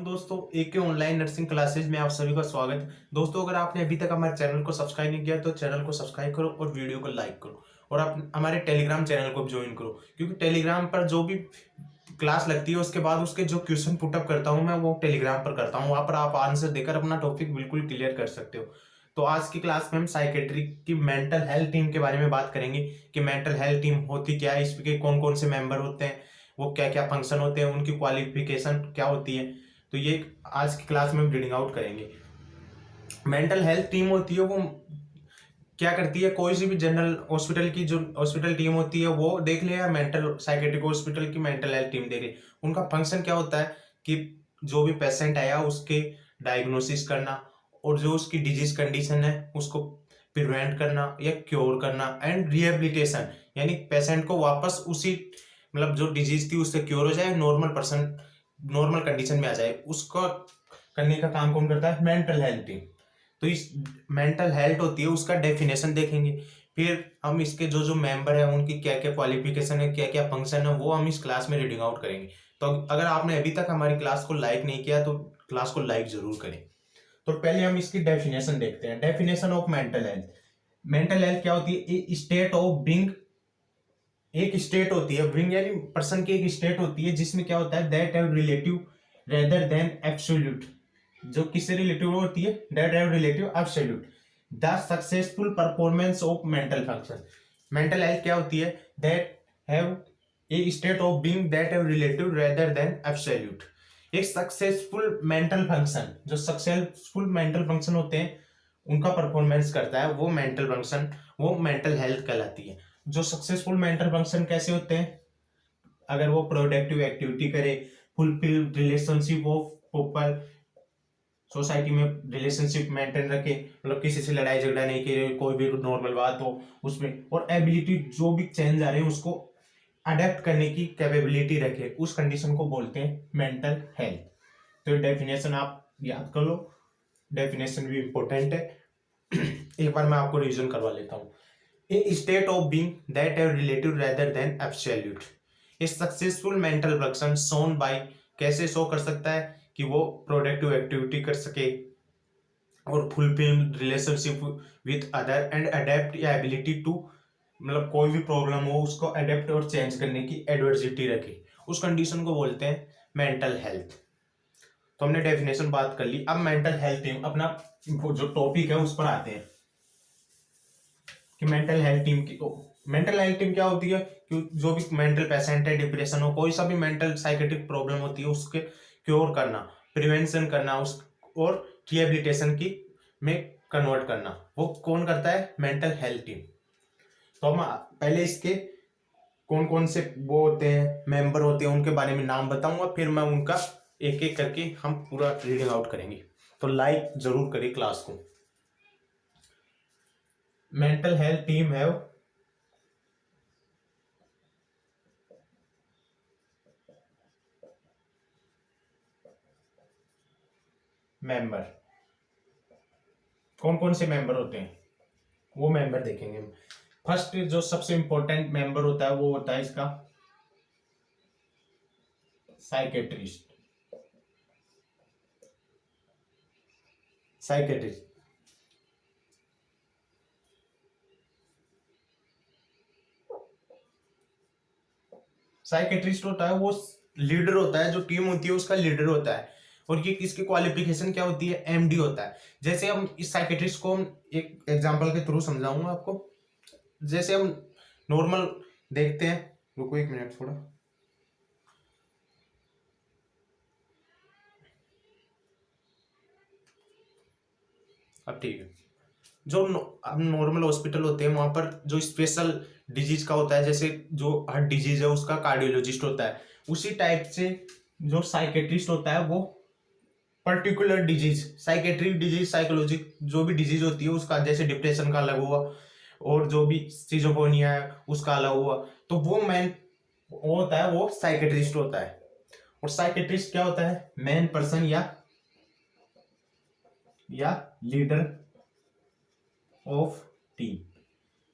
दोस्तों, एक के ऑनलाइन नर्सिंग क्लासेज में आप सभी का स्वागत है। दोस्तों, अगर आपने अभी तक हमारे चैनल को सब्सक्राइब नहीं किया तो चैनल को सब्सक्राइब करो और वीडियो को लाइक करो और आप हमारे टेलीग्राम चैनल को ज्वाइन करो, क्योंकि टेलीग्राम पर जो भी क्लास लगती है उसके बाद उसके जो क्वेश्चन पुटअप करता हूँ मैं, वो टेलीग्राम पर करता हूँ। वहां पर आप आंसर देकर अपना टॉपिक बिल्कुल क्लियर कर सकते हो। तो आज की क्लास में हम साइकेट्री की मेंटल हेल्थ टीम के बारे में बात करेंगे कि मेंटल हेल्थ टीम होती क्या है, इसके कौन कौन से मेंबर होते हैं, वो क्या क्या फंक्शन होते हैं, उनकी क्वालिफिकेशन क्या होती है। तो ये आज की क्लास में हम रीडिंग आउट करेंगे। मेंटल हेल्थ टीम होती है वो क्या करती है, कोई सी भी जनरल हॉस्पिटल की जो हॉस्पिटल टीम होती है वो देख ले, या मेंटल साइकेट्रिक हॉस्पिटल की मेंटल हेल्थ टीम देख ले, उनका फंक्शन क्या होता है कि जो भी पेशेंट आया उसके डायग्नोसिस करना और जो उसकी डिजीज कंडीशन है उसको प्रिवेंट करना या क्योर करना, एंड रिहेबिलिटेशन यानी पेशेंट को वापस उसी मतलब जो डिजीज थी उससे क्योर हो जाए, नॉर्मल कंडीशन में आ जाए, उसको करने का काम कौन करता है? Mental health team. तो इस मेंटल हेल्थ होती है उसका डेफिनेशन देखेंगे, फिर हम इसके जो जो मेंबर है उनकी क्या क्या क्वालिफिकेशन है, क्या क्या फंक्शन है, वो हम इस क्लास में रीडिंग आउट करेंगे। तो अगर आपने अभी तक हमारी क्लास को लाइक नहीं किया तो क्लास को लाइक जरूर करें। तो पहले हम इसकी डेफिनेशन देखते हैं। Definition of mental health. Mental health क्या होती है? State of being. एक स्टेट होती है, बीइंग यानी पर्सन की एक स्टेट होती है जिसमें क्या होता है, that have relative rather than absolute. जो किससे रिलेटिव होती है? That have relative absolute the successful performance of mental function. Mental health क्या होती है? That have a state of being that have relative rather than absolute. एक successful mental function, जो successful mental function होते हैं उनका परफॉर्मेंस करता है, वो मेंटल फंक्शन, वो मेंटल हेल्थ कहलाती है। जो सक्सेसफुल मेंटल फंक्शन कैसे होते हैं? अगर वो प्रोडक्टिव एक्टिविटी करे, fulfil relationship of people, society में रिलेशनशिप मेंटेन रखे, मतलब किसी से लड़ाई झगड़ा नहीं करे, कोई भी नॉर्मल बात हो उसमें, और एबिलिटी जो भी चेंज आ रहे हैं उसको अडेप्ट करने की कैपेबिलिटी रखे, उस कंडीशन को बोलते हैं मेंटल हेल्थ। तो डेफिनेशन आप याद कर लो, डेफिनेशन भी इंपॉर्टेंट है। एक बार मैं आपको रिवीजन करवा लेता हूँ। A state of being that have relative rather than absolute. A successful mental function shown by, कैसे शो कर सकता है कि वो प्रोडक्टिव एक्टिविटी कर सके और fulfil relationship with other and adapt या एबिलिटी टू, मतलब कोई भी प्रॉब्लम हो उसको अडेप्ट और चेंज करने की एडवर्सिटी रखे, उस कंडीशन को बोलते हैं मेंटल हेल्थ। तो हमने डेफिनेशन बात कर ली। अब मेंटल हेल्थ टीम अपना जो टॉपिक है उस पर आते हैं कि मेंटल हेल्थ टीम क्या होती है कि जो भी मेंटल पेशेंट है, डिप्रेशन हो, कोई सा भी मेंटल साइकेट्रिक प्रॉब्लम होती है उसके क्योर करना, प्रिवेंशन करना, उस और रिहेबिलिटेशन की में कन्वर्ट करना, वो कौन करता है? Mental health team. तो हम पहले इसके कौन कौन से वो होते हैं, मेंबर होते हैं, उनके बारे में नाम बताऊंगा, फिर मैं उनका एक एक करके हम पूरा रीडिंग आउट करेंगे। तो लाइक जरूर करिए क्लास को। मेंटल हेल्थ टीम है मेंबर। कौन कौन से मेंबर होते हैं वो मेंबर देखेंगे। फर्स्ट जो सबसे इंपॉर्टेंट मेंबर होता है वो होता है इसका साइकेट्रिस्ट। साइकेट्रिस्ट होता है वो लीडर होता है, जो टीम होती है उसका लीडर होता है, और ये इसकी क्वालिफिकेशन क्या होती है? एमडी होता है। जैसे हम इस साइकेट्रिस्ट को हम एक एग्जांपल के थ्रू समझाऊंगा आपको। जैसे हम नॉर्मल देखते हैं, रुको एक मिनट थोड़ा, अब ठीक है। जो अब नॉर्मल हॉस्पिटल होते हैं वहां पर जो स्पेशल डिजीज का होता है, जैसे जो हार्ट डिजीज है उसका कार्डियोलॉजिस्ट होता है, उसी टाइप से जो साइकेट्रिस्ट होता है वो particular disease, psychiatric disease, psychology जो भी डिजीज होती है उसका, जैसे डिप्रेशन का अलग हुआ और जो भी सिजोफ्रेनिया है उसका अलग हुआ, तो वो होता है, वो साइकेट्रिस्ट होता है। और साइकेट्रिस्ट क्या होता है? मेन पर्सन या लीडर ऑफ टीम।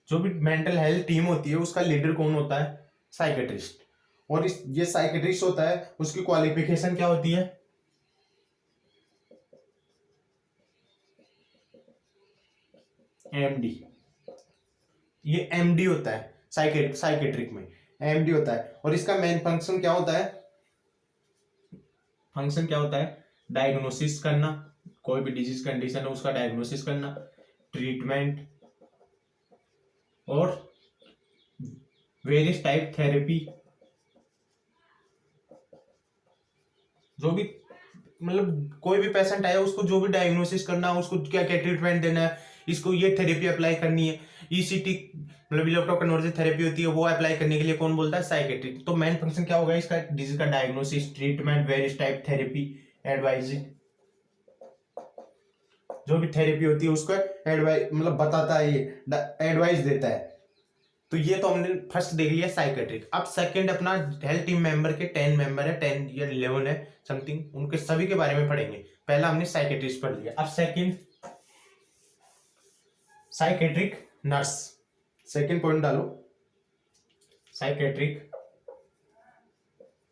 जो भी मेंटल हेल्थ टीम होती है उसका लीडर कौन होता है? साइकेट्रिस्ट। और ये साइकेट्रिस्ट होता है, उसकी क्वालिफिकेशन क्या होती है? एमडी, ये एमडी होता है साइकेट्रिक में, एमडी होता है। और इसका मेन फंक्शन क्या होता है, डायग्नोसिस करना, कोई भी डिजीज कंडीशन है उसका डायग्नोसिस करना, ट्रीटमेंट और वेरियस टाइप थेरेपी, जो भी मतलब कोई भी पेशेंट आया उसको जो भी डायग्नोसिस करना, उसको क्या क्या ट्रीटमेंट देना है, इसको ये थेरेपी अप्लाई करनी है, ईसीटी मतलब इलेक्ट्रोकन्वर्जन थेरेपी होती है वो अप्लाई करने के लिए कौन बोलता है, साइकेट्रिक। तो मेन फंक्शन क्या होगा इसका, डिजीज का diagnosis, treatment, various type therapy, advising, जो भी थेरेपी होती है उसको एडवाइस मतलब बताता है, ये एडवाइस देता है। तो ये तो हमने फर्स्ट देख लिया साइकेट्रिक। अब सेकंड अपना हेल्थ टीम मेंबर के 10 मेंबर है, 10 या 11 है समथिंग, उनके सभी के बारे में पढ़ेंगे। पहला हमने साइकेट्रिस्ट पढ़ लिया, अब second psychiatric nurse. Second point डालो, साइकेट्रिक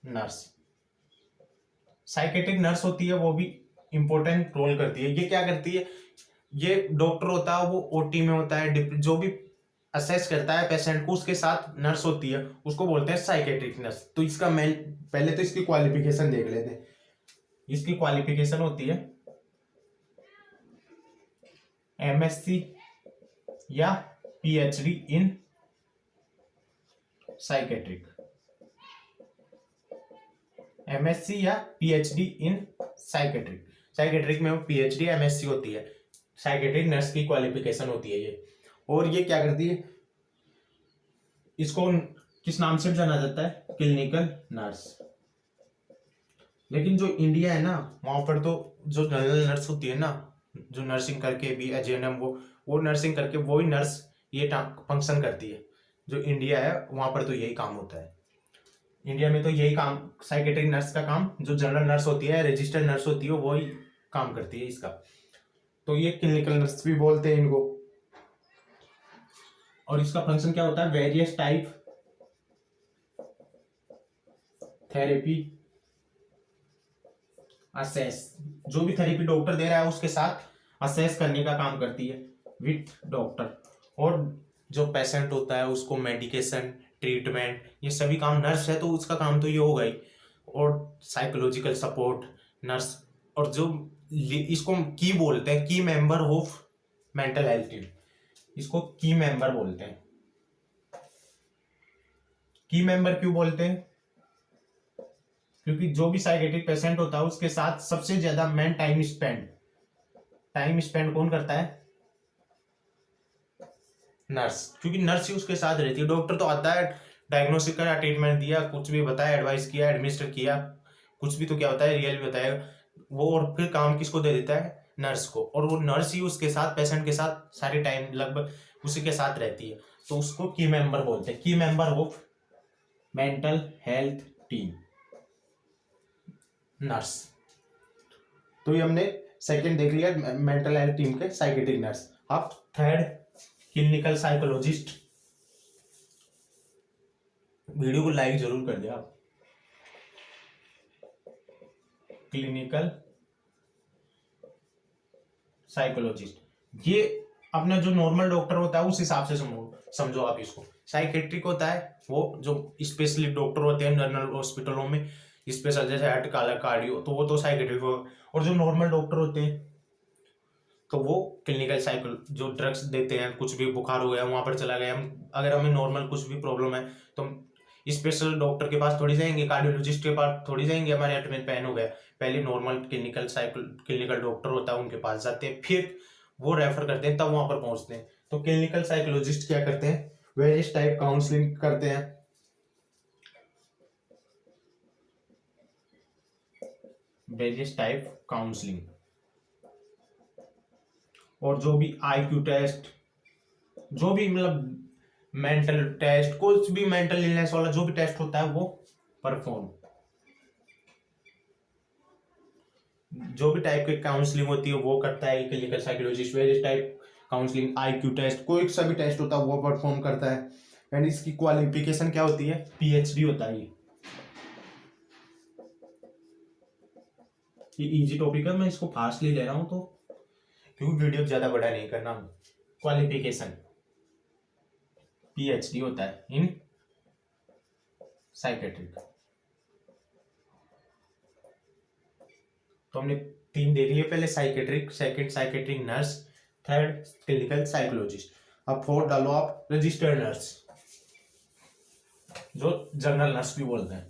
नर्स। साइकेट्रिक नर्स होती है वो भी इंपॉर्टेंट रोल करती है। ये क्या करती है, ये डॉक्टर होता है वो ओटी में होता है, जो भी असेस करता है पेशेंट को, उसके साथ नर्स होती है, उसको बोलते हैं साइकेट्रिक नर्स। तो इसका मेन, पहले तो इसकी क्वालिफिकेशन देख लेते हैं। इसकी क्वालिफिकेशन होती है एमएससी या पीएचडी इन साइकेट्रिक, एमएससी या पीएचडी इन साइकेट्रिक। साइकेट्रिक में वो पीएचडी एमएससी होती है, साइकेट्रिक नर्स की क्वालिफिकेशन होती है ये। और ये क्या करती है, इसको किस नाम से जाना जाता है, क्लिनिकल नर्स। लेकिन जो इंडिया है ना, वहां पर तो जो जनरल नर्स होती है ना, जो नर्सिंग करके भी एजेएनएम वो नर्सिंग करके वो ही नर्स ये फंक्शन करती है। जो इंडिया है वहां पर तो यही काम होता है, इंडिया में तो यही काम, साइकेट्रिक नर्स का काम, जो जनरल नर्स होती है, रजिस्टर्ड नर्स होती है, वो ही काम करती है इसका। तो ये क्लिनिकल नर्स भी बोलते हैं इनको। और इसका फंक्शन क्या होता है, वेरियस टाइप थेरेपी असेस, जो भी थेरेपी डॉक्टर दे रहा है उसके साथ असेस करने का काम करती है विथ डॉक्टर। और जो पेशेंट होता है उसको मेडिकेशन, ट्रीटमेंट, ये सभी काम नर्स है तो उसका काम तो ये होगा ही। और साइकोलॉजिकल सपोर्ट नर्स, और जो इसको की बोलते हैं, की member of mental health team, इसको की मेंबर बोलते हैं। की मेंबर क्यों बोलते हैं, क्योंकि जो भी साइकेट्रिक पेशेंट होता है उसके साथ सबसे ज्यादा मेन टाइम स्पेंड कौन करता है, नर्स। क्योंकि नर्स ही उसके साथ रहती है, डॉक्टर तो आता है, डायग्नोसिस करा, ट्रीटमेंट दिया, कुछ भी बताया, एडवाइस किया, एडमिनिस्टर किया, कुछ भी तो क्या होता है, रियल भी बताएगा वो। और फिर काम किसको दे देता है, नर्स को। और वो नर्स ही उसके साथ, पेशेंट के साथ सारे टाइम लगभग उसी के साथ रहती है, तो उसको की मेंबर बोलते हैं, की member of mental health team, nurse. तो ये हमने सेकंड देख लिया मेंटल हेल्थ टीम के साइकेट्रिक नर्स। अब थर्ड क्लिनिकल साइकोलॉजिस्ट। वीडियो को लाइक जरूर कर दे आप। क्लिनिकल साइकोलॉजिस्ट, ये अपना जो नॉर्मल डॉक्टर होता है उस हिसाब से समझो आप इसको। साइकेट्रिक होता है वो जो स्पेशलिस्ट डॉक्टर होते हैं जनरल हॉस्पिटलों में, स्पेशल जैसे हार्ट, कार्डियो, तो वो तो साइकेट्रिक हो। और जो नॉर्मल डॉक्टर होते हैं तो वो क्लिनिकल साइको, जो ड्रग्स देते हैं, कुछ भी बुखार हो गया वहां पर चला गया, हम अगर हमें नॉर्मल कुछ भी प्रॉब्लम है तो हम स्पेशल डॉक्टर के पास थोड़ी जाएंगे, कार्डियोलॉजिस्ट के पास थोड़ी जाएंगे, हमारे हार्ट में पेन हो गया, पहले नॉर्मल क्लिनिकल डॉक्टर होता है उनके पास जाते हैं, फिर वो रेफर करते हैं, तब वहां पर पहुंचते हैं। तो क्लिनिकल साइकोलॉजिस्ट क्या करते हैं, वेरियस टाइप काउंसलिंग करते हैं, वेरियस टाइप काउंसलिंग। और जो भी आईक्यू टेस्ट, जो भी मतलब मेंटल टेस्ट, कुछ भी मेंटल इलनेस वाला जो भी टेस्ट होता है वो परफॉर्म, जो भी टाइप की काउंसलिंग होती है वो करता है clinical psychologist. Various type counselling, IQ test, कोई सा भी टेस्ट होता है वो परफॉर्म करता है। एंड इसकी क्वालिफिकेशन क्या होती है, पीएचडी होता है। ये इजी टॉपिक है, मैं इसको फास्टली ले रहा हूं तो, क्योंकि वीडियो ज्यादा बड़ा नहीं करना। क्वालिफिकेशन PhD होता है इन साइकेट्रिक। तो हमने 3 देख लिए पहले, psychiatric, second psychiatric nurse, third clinical psychologist. अब फोर्थ डालो आप रजिस्टर्ड नर्स, जो जनरल नर्स भी बोलते हैं।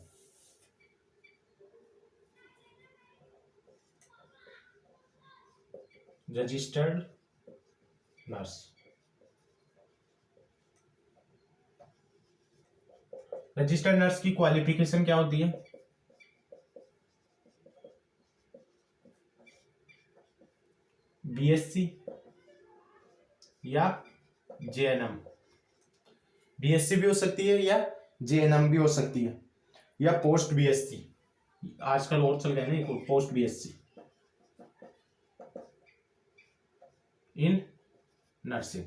रजिस्टर्ड नर्स, रजिस्टर्ड नर्स की क्वालिफिकेशन क्या होती है? BSc या JNM। BSc भी हो सकती है या JNM भी हो सकती है, या पोस्ट BSc, आजकल और चल गए ना पोस्ट BSc इन नर्सिंग।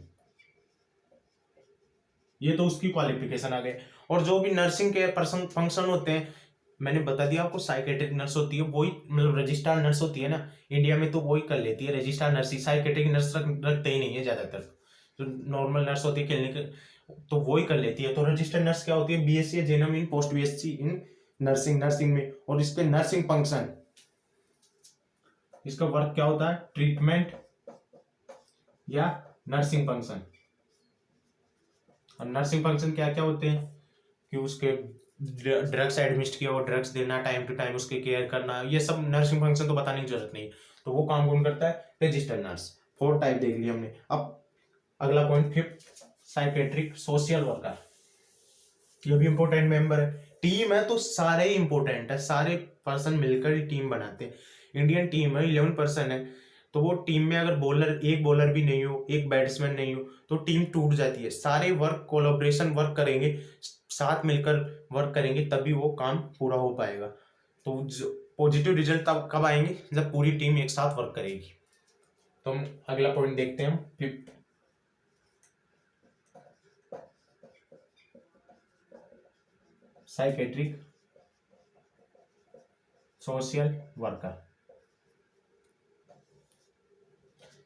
ये तो उसकी क्वालिफिकेशन आ गई। और जो भी नर्सिंग के पर्सन फंक्शन होते हैं, मैंने बता दिया आपको, साइकेट्रिक नर्स होती है वही, मतलब रजिस्ट्रार नर्स होती है ना, इंडिया में तो वही कर लेती है रजिस्ट्रार नर्स ही, साइकेट्रिक नर्स रखते ही नहीं है ज्यादातर। जो नॉर्मल नर्स होती है क्लिनिक, तो वही कर लेती है। तो रजिस्टर्ड नर्स क्या होती है? BSc या JNM in post BSc in nursing में। और इस पे नर्सिंग फंक्शन, इसका वर्क क्या होता है? ट्रीटमेंट या नर्सिंग फंक्शन। और नर्सिंग फंक्शन क्या क्या होते हैं कि उसके ड्रग्स एडमिनिस्ट्रेट किया, वो ड्रग्स देना, टाइम टू टाइम उसके केयर करना, ये सब नर्सिंग फंक्शन तो बताने की जरूरत नहीं। तो वो काम कौन करता है? Registered nurse. 4 टाइप देख लिया हमने। अब अगला point 5th psychiatric social worker. ये भी इंपॉर्टेंट मेंबर है। टीम है तो सारे ही इंपॉर्टेंट है, सारे पर्सन मिलकर ही टीम बनाते हैं। इंडियन टीम है, 11 पर्सन है, तो वो टीम में अगर एक बॉलर भी नहीं हो, एक बैट्समैन नहीं हो, तो टीम टूट जाती है। सारे वर्क कोलैबोरेशन वर्क करेंगे, साथ मिलकर वर्क करेंगे, तभी वो काम पूरा हो पाएगा। तो पॉजिटिव रिजल्ट तब कब आएंगे? जब पूरी टीम एक साथ वर्क करेगी। तो हम अगला पॉइंट देखते हैं 5th psychiatric social worker.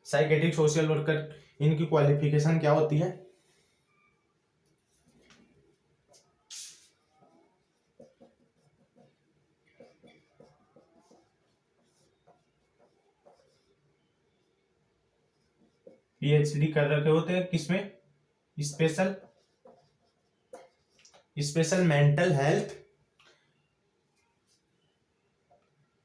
Psychiatric social worker, इनकी क्वालिफिकेशन क्या होती है? PhD कर रखे होते हैं किसमें? Special mental health,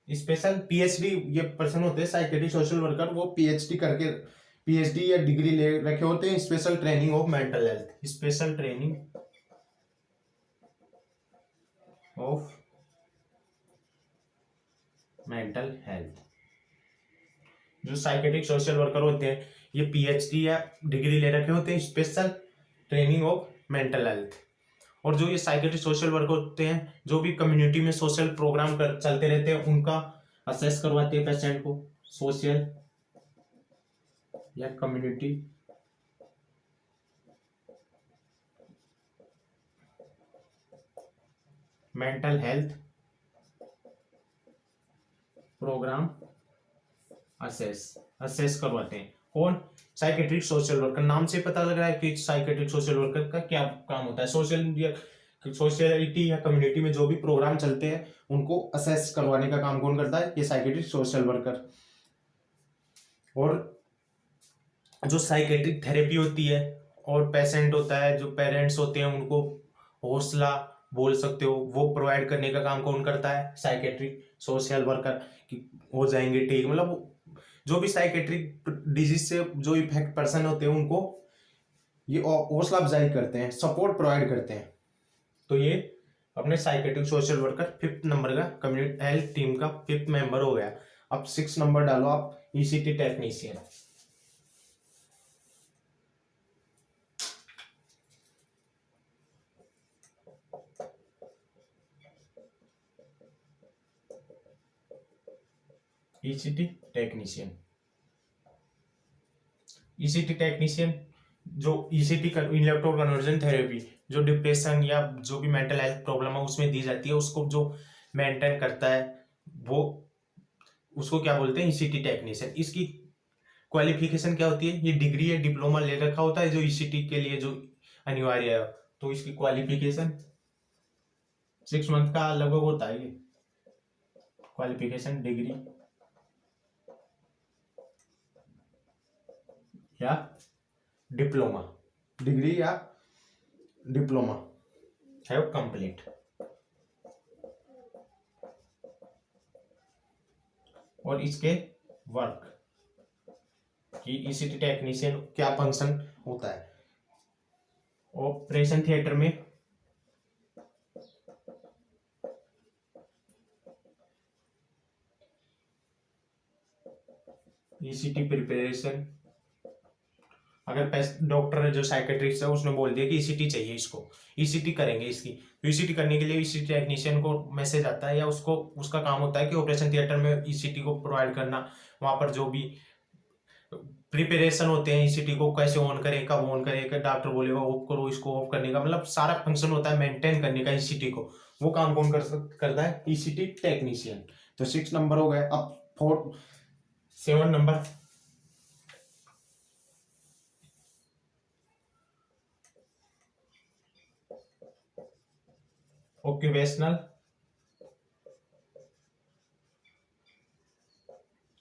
special PhD ये पर्सन होते हैं साइकेट्रिक सोशल वर्कर, वो PhD या डिग्री ले रखे होते हैं special training of mental health, special training of mental health. जो साइकेट्रिक सोशल वर्कर होते हैं ये PhD या डिग्री ले रखे होते हैं special training of mental health. और जो ये साइकेट्रिक सोशल वर्कर होते हैं, जो भी कम्युनिटी में सोशल प्रोग्राम चलते रहते हैं, उनका असेस करवाते हैं पेशेंट को, सोशल या community mental health programme assess करवाते हैं। कौन? Psychiatric social worker. नाम से पता लग रहा है कि साइकेट्रिक सोशल वर्कर का क्या काम होता है। सोशलिटी या कम्युनिटी में जो भी प्रोग्राम चलते हैं उनको असेस करवाने का काम कौन करता है? ये साइकेट्रिक सोशल वर्कर। और जो साइकेट्रिक थेरेपी होती है और पेशेंट होता है, जो पेरेंट्स होते हैं, उनको हौसला बोल सकते हो, वो प्रोवाइड करने का काम कौन करता है? Psychiatric social worker. कि हो जाएंगे ठीक, मतलब जो भी साइकेट्रिक डिजीज से जो इफेक्ट पर्सन होते हैं उनको ये हौसला अफजाई करते हैं, सपोर्ट प्रोवाइड करते हैं। तो ये अपने psychiatric social worker 5th number का कम्युनिटी हेल्थ टीम का 5th मेंबर हो गया। अब 6 नंबर डालो आप, ECT technician. ECT technician, ECT technician जो ECT इलेक्ट्रो कन्वर्जन थेरेपी, जो डिप्रेशन या जो भी मेंटल हेल्थ प्रॉब्लम है उसमें दी जाती है, उसको जो मेंटेन करता है वो, उसको क्या बोलते हैं? ECT technician. इसकी क्वालिफिकेशन क्या होती है, ये डिग्री है, डिप्लोमा ले रखा होता है जो ईसीटी के लिए जो अनिवार्य है, तो इसकी क्वालिफिकेशन 6 मंथ का लगभग होता है ये क्वालिफिकेशन, डिग्री या डिप्लोमा, डिग्री या डिप्लोमा हैव कंप्लीट। और इसके वर्क कि ईसीटी टेक्नीशियन क्या फंक्शन होता है। ऑपरेशन थिएटर में ईसीटी प्रिपरेशन, अगर डॉक्टर जो साइकेट्रिस्ट है उसने बोल दिया कि ईसीटी चाहिए, इसको ईसीटी करेंगे इसकी, तो ईसीटी करने के लिए ईसीटी टेक्नीशियन को मैसेज आता है या उसको उसका काम होता है कि ऑपरेशन थिएटर में ईसीटी को प्रोवाइड करना, वहां पर जो भी प्रिपरेशन होते हैं ईसीटी को कैसे ऑन करें, कब ऑन करें, डॉक्टर बोलेगा ऑफ करो, इसको ऑफ करने का, मतलब सारा फंक्शन होता है मेंटेन करने का ईसीटी को, वो काम कौन करता है, ईसीटी टेक्नीशियन। तो 6 नंबर हो गए। अब 7 number, occupational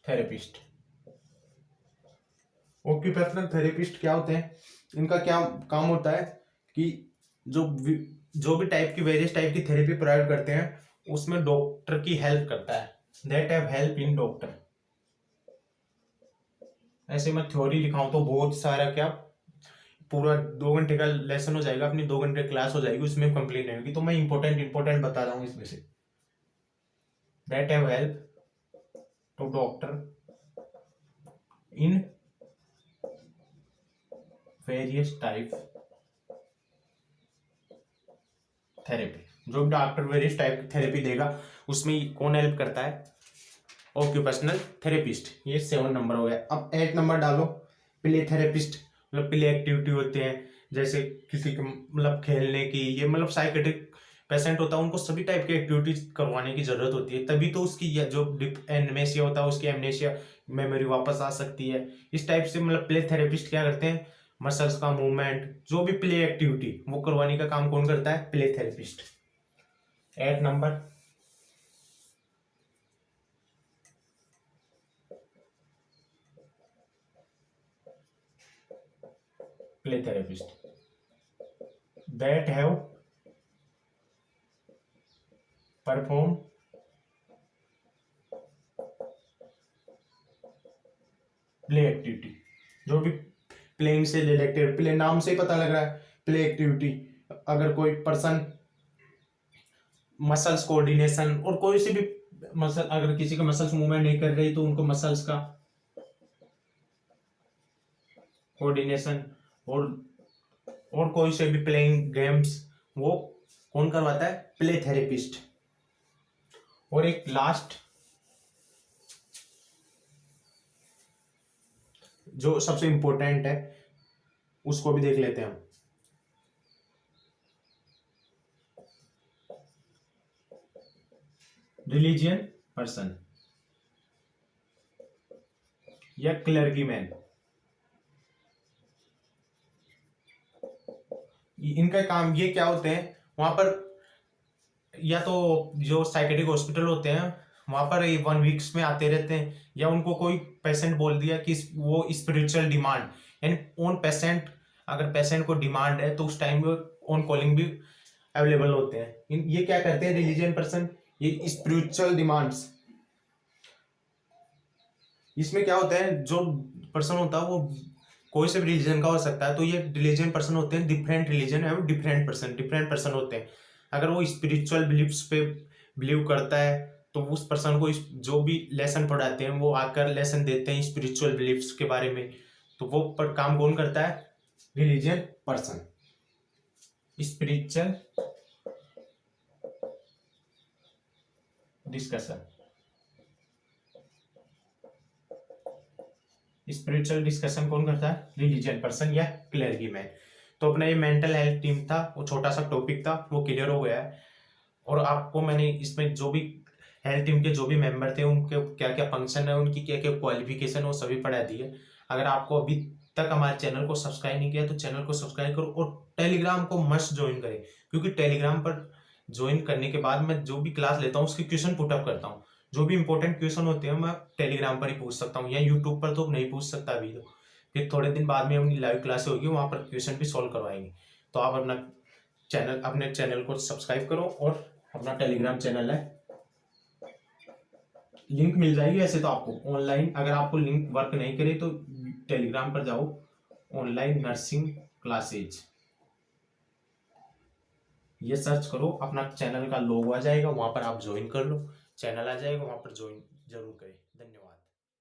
therapist. Occupational therapist क्या होते हैं, इनका क्या काम होता है कि जो भी टाइप की वेरियस टाइप की थेरेपी प्रोवाइड करते हैं उसमें डॉक्टर की हेल्प करता है, that have help in doctor. ऐसे मैं थ्योरी लिखाऊं तो बहुत सारा क्या पूरा 2 घंटे का लेसन हो जाएगा, अपनी 2 घंटे क्लास हो जाएगी, उसमें कंप्लीट नहीं होगी, तो मैं इंपॉर्टेंट बता रहा हूं इसमें से। That have help to doctor in various type therapy, जो डॉक्टर वेरियस टाइप की थेरेपी देगा उसमें कौन हेल्प करता है, ऑक्यूपेशनल थेरेपिस्ट। ये 7 नंबर हो गया। अब 8 नंबर डालो, प्ले थेरेपिस्ट, मतलब प्ले एक्टिविटी होते हैं जैसे किसी के मतलब खेलने की, ये मतलब साइकेट्रिक पेशेंट होता है उनको सभी टाइप की एक्टिविटीज करवाने की जरूरत होती है, तभी तो उसकी जो एमनेसिया होता है उसकी एमनेसिया मेमोरी वापस आ सकती है। इस टाइप से मतलब प्ले थेरेपिस्ट क्या करते हैं, मसल्स का मूवमेंट, जो भी प्ले एक्टिविटी वो करवाने का काम कौन करता है, play therapist. 8 number, play therapist that have perform play activity, जो भी प्लेइंग से रिलेटेड, प्ले नाम से ही पता लग रहा है प्ले एक्टिविटी, अगर कोई पर्सन मसल्स कोऑर्डिनेशन और कोई सी भी मसल, अगर किसी का मसल्स मूवमेंट नहीं कर रही तो उनको मसल्स का कोऑर्डिनेशन और कोई से भी प्लेइंग गेम्स वो कौन करवाता है, प्ले थेरेपिस्ट। और एक लास्ट जो सबसे इंपॉर्टेंट है उसको भी देख लेते हैं हम, रिलीजियन पर्सन या क्लर्जीमैन। इनका काम ये क्या होते हैं, वहां पर या तो जो साइकेट्रिक हॉस्पिटल होते हैं वहां पर 1 वीक्स में आते रहते हैं, या उनको कोई पेशेंट बोल दिया कि वो स्पिरिचुअल डिमांड, यानी ऑन पेशेंट, अगर पेशेंट को डिमांड है तो उस टाइम में ऑन कॉलिंग भी अवेलेबल होते हैं। ये क्या करते हैं रिलीजियन पर्सन, ये स्पिरिचुअल डिमांड्स, इसमें क्या होता है जो पर्सन होता है वो कोई से भी रिलीजन का हो सकता है, तो ये रिलीजन पर्सन होते हैं, डिफरेंट रिलीजन है, डिफरेंट पर्सन होते हैं। अगर वो स्पिरिचुअल बिलीफ्स पे बिलीव करता है तो उस पर्सन को जो भी लेसन पढ़ाते हैं वो आकर लेसन देते हैं स्पिरिचुअल बिलीफ्स के बारे में, तो वो पर काम कौन करता है, religion person. Spiritual discussion, spiritual discussion कौन करता है, रिलीजियन पर्सन या क्लर्जीमैन। तो अपना ये मेंटल हेल्थ टीम था, वो छोटा सा टॉपिक था, वो क्लियर हो गया है। और आपको मैंने इसमें जो भी हेल्थ टीम के जो भी मेंबर थे उनके क्या क्या फंक्शन है, उनकी क्या क्या क्वालिफिकेशन है, वो सभी पढ़ा दी है। अगर आपको अभी तक हमारे चैनल को सब्सक्राइब नहीं किया तो चैनल को सब्सक्राइब करो और टेलीग्राम को मस्ट ज्वाइन करें, क्योंकि टेलीग्राम पर ज्वाइन करने के बाद मैं जो भी क्लास लेता हूँ उसके क्वेश्चन पुटअप करता हूँ। जो भी इंपॉर्टेंट क्वेश्चन होते हैं मैं टेलीग्राम पर ही पूछ सकता हूँ, या यूट्यूब पर तो नहीं पूछ सकता अभी। तो फिर थोड़े दिन बाद में अपनी लाइव क्लास होगी, वहाँ पर क्वेश्चन भी सॉल्व करवाएंगे। तो आप अपने चैनल को सब्सक्राइब करो और अपना टेलीग्राम चैनल है, लिंक मिल जाएगी ऐसे तो आपको ऑनलाइन। अगर आपको लिंक वर्क नहीं करे तो टेलीग्राम पर जाओ, ऑनलाइन नर्सिंग क्लासेज ये सर्च करो, अपना चैनल का लोगो आ जाएगा, वहां पर आप ज्वाइन कर लो, चैनल आ जाएगा, वहां पर ज्वाइन जरूर करें।